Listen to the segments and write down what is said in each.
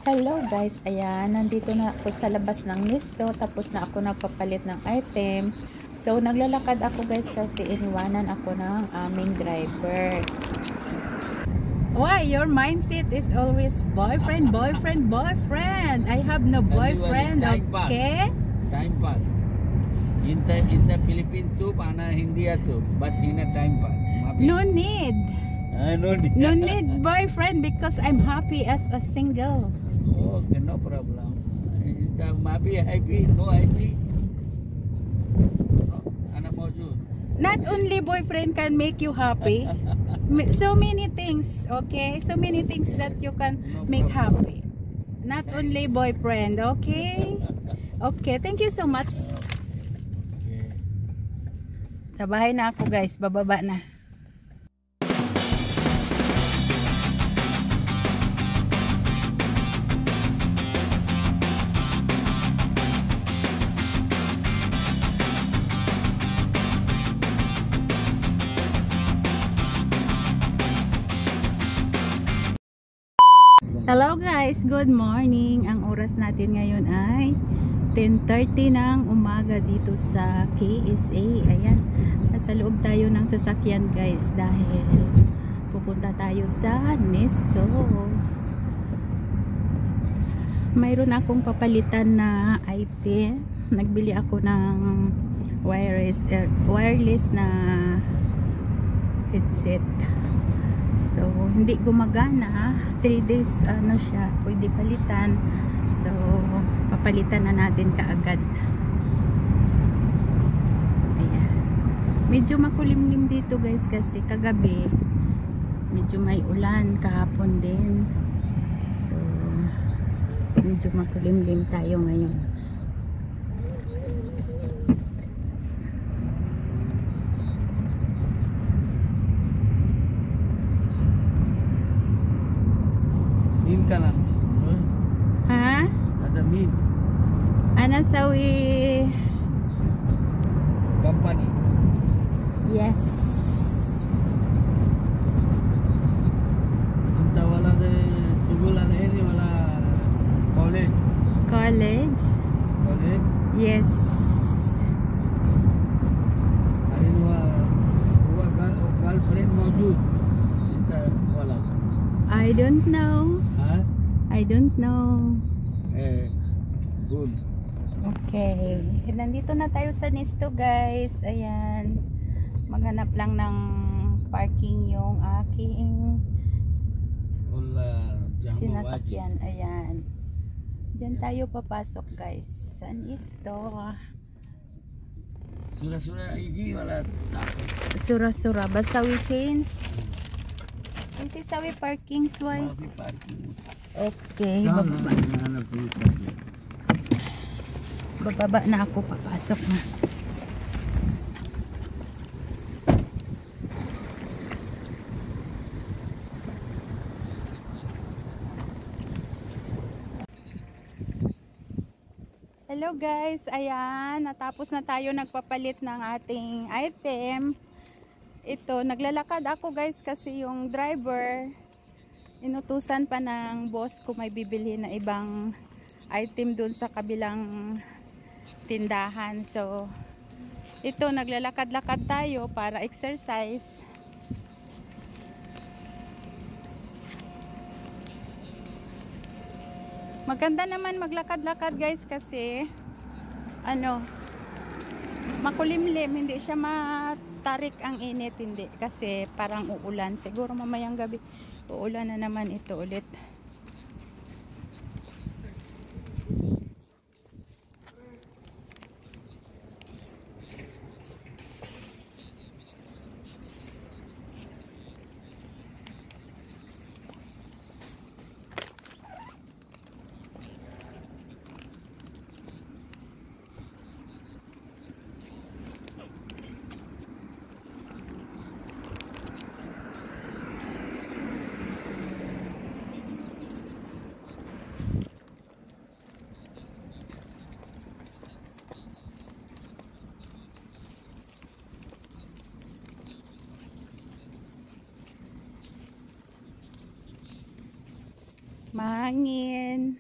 Hello guys, ayan, nandito na ako sa labas ng Nisto, tapos na ako nagpapalit ng item. So, naglalakad ako guys kasi iniwanan ako ng aming driver. Why? Your mindset is always boyfriend, boyfriend, boyfriend. I have no boyfriend, okay? Time pass. In the Philippines soup, ana Hindi soup, but in a time pass. No need. No need. No need boyfriend because I'm happy as a single. Okay, no problem. Mapi happy, no happy. Ana moju. Not only boyfriend can make you happy. So many things, okay? So many things that you can make happy. Not only boyfriend, okay? Okay, thank you so much. Sa bahay na ako guys, bababa na. Hello guys, good morning. Ang oras natin ngayon ay 10:30 ng umaga dito sa KSA. Ayan, nasa loob tayo ng sasakyan guys dahil pupunta tayo sa Nisto. Mayroon akong papalitan na item. Nagbili ako ng wireless na headset. So, hindi gumagana. 3 days ano siya, pwede palitan. So, papalitan na natin kaagad. Ayan. Medyo makulimlim dito guys kasi kagabi medyo may ulan, kahapon din. So, medyo makulimlim tayo ngayon. Min ka lang. Ha? Ada min. Ana sawi Company. yes. Inta wala de school ana ini wala college. College? College. Yes. Ayin wa girlfriend mawjud. Inta wala. I don't know. Ha? I don't know. Good. Okay. Nandito na tayo sa Nisto guys. Ayan. Maghanap lang ng parking yung aking sinasakyan. Ayan. Diyan tayo papasok guys. Sa Nisto. Sura-sura igi wala takot. Sura-sura. Basta we change. Ito sa we parking sway. Mapi parking. Okay. Bababa. Bababa na ako. Papasok na. Hello guys, ayan, natapos na tayo nagpapalit ng ating item. Ito, naglalakad ako guys kasi yung driver, inutusan pa ng boss ko may bibili na ibang item dun sa kabilang tindahan. So, ito, naglalakad-lakad tayo para exercise. Maganda naman maglakad-lakad guys kasi ano, makulimlim, hindi siya matarik ang init, hindi kasi parang uulan. Siguro mamayang gabi uulan na naman ito ulit. Mahangin.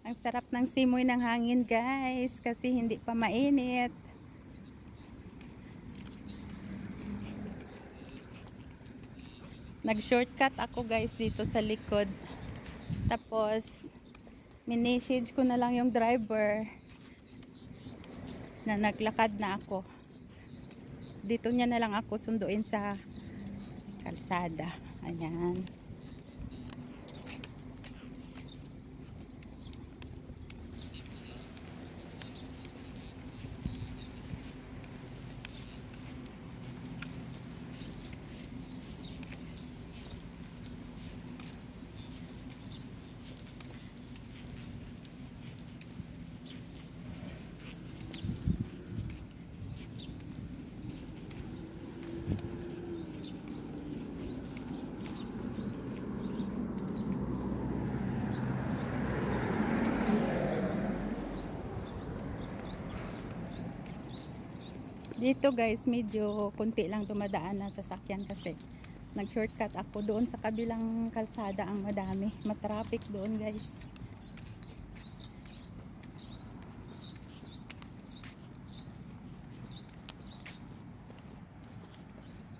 Ang sarap ng simoy ng hangin guys kasi hindi pa mainit. Nag-shortcut ako guys dito sa likod. Tapos minessage ko na lang yung driver na naglakad na ako. Dito niya na lang ako sunduin sa kalsada. Ayan. Dito guys, medyo kunti lang dumadaan na sasakyan kasi nag-shortcut ako doon sa kabilang kalsada ang madami. Matraffic doon guys.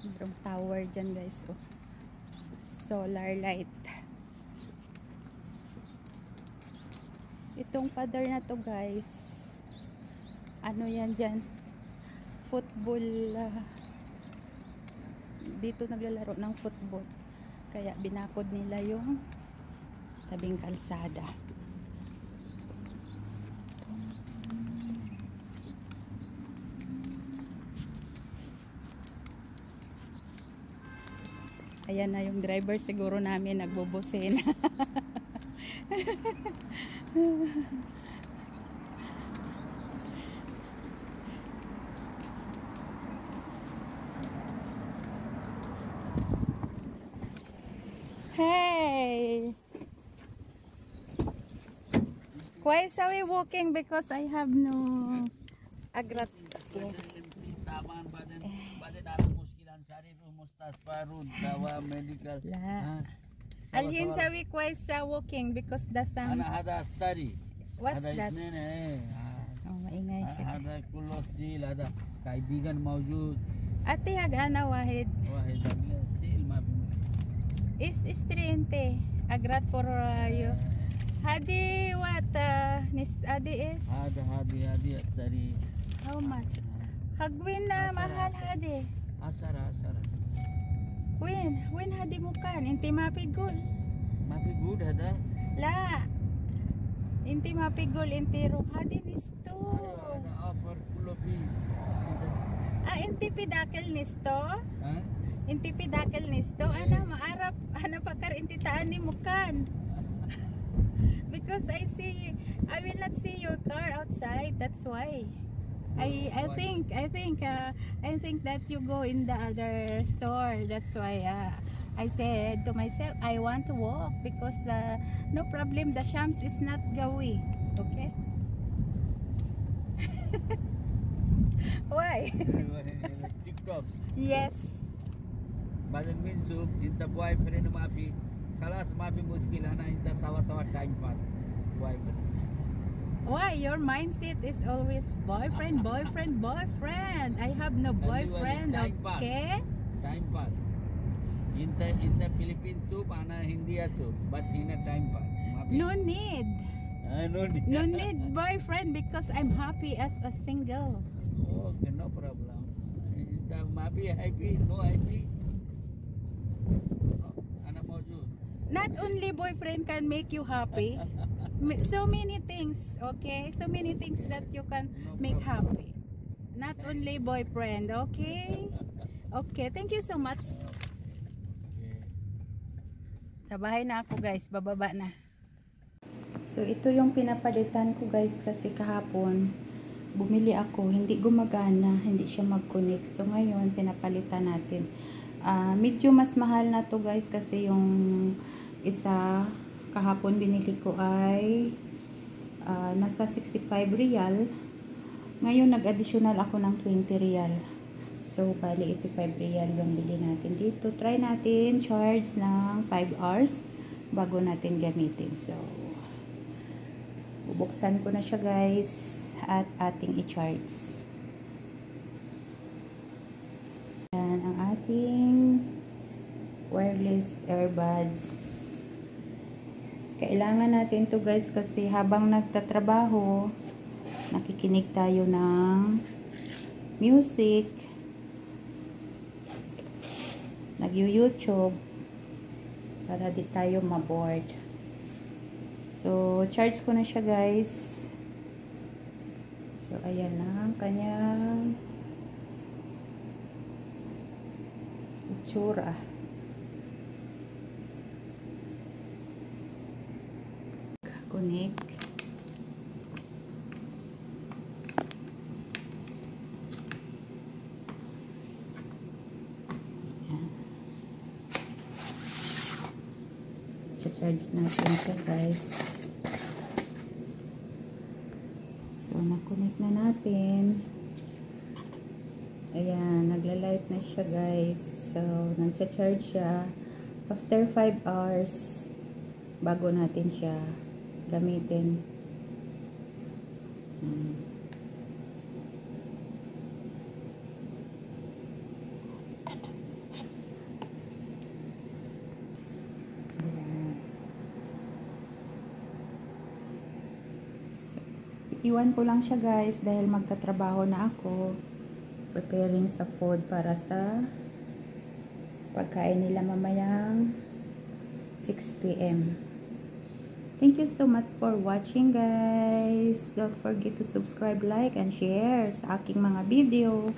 Merong tower dyan guys. Oh. Solar light. Itong father na to guys. Ano yan dyan? Football, dito naglalaro ng football, kaya binakod nila yung tabing kalsada. Ayan na yung driver siguro namin nagbubusin. Hey! Why are we walking? Because I have no agrat. Taman badan ada muskilan sari mustasfa road dawa medical. Alhin sawi why are walking because the sun. Ana hada study. What's that? Oh, maingay siya. Ada kulostil, ada kaibigan maujud. Ate hagana wahid. Wahid still mabi. Is istriente agrat por you. Hadi what nis adi is? Hadi astari. How much? Hagwin na mahal hadi. Asara. When hadi mo kan inti mapigol. Mapigod hada? La. Inti mapigol inti ro hadi nisto. Ada offer kulopi. Inti pidakil nisto? Ha? Inti pidakil nisto? Ana maarap ana pakar inti taan ni mukan. Because I will not see your car outside. That's why. I think that you go in the other store. That's why I said to myself I want to walk because no problem. The Shams is not gawi. Okay. Why? TikTok. Yes. Badan minsub inta boyfriend maafi khalas maafi muskil ana inta sawa time pass boyfriend. Why your mindset is always boyfriend? I have no boyfriend. Okay? Time pass. Inta Philippines soup ana Hindi soup bas hina time pass. No need. No need boyfriend because I'm happy as a single. Okay, no problem. Inta maafi happy, no happy. Not only boyfriend can make you happy. So many things, okay? So many things that you can make happy. Not only boyfriend, okay? Okay, thank you so much. Sa bahay na ako guys, bababa na. So ito yung pinapalitan ko guys kasi kahapon bumili ako, hindi gumagana, hindi siya mag-connect. So ngayon pinapalitan natin. Medyo mas mahal na to guys kasi yung isa kahapon binili ko ay nasa 65 real. Ngayon nag-additional ako ng 20 real. So bali 85 real yung bili natin dito. Try natin charge ng 5 hours. bago natin gamitin. So, bubuksan ko na siya guys at ating i-charge. Yan ang ating wireless earbuds. Kailangan natin to guys kasi habang nagtatrabaho, nakikinig tayo ng music, nag-YouTube, para di tayo maboard. So, charge ko na siya guys. So, ayan na ang kanyang itsura. Connect. Charge natin siya guys. So, na-connect na natin. Ayan, nagla-light na siya guys. So, nag-charge siya. After 5 hours, bago natin siya gamitin. Iwan ko lang siya guys dahil magtatrabaho na ako, preparing sa food para sa pagkain nila mamayang 6 PM. Thank you so much for watching guys. Don't forget to subscribe, like, and share sa aking mga video.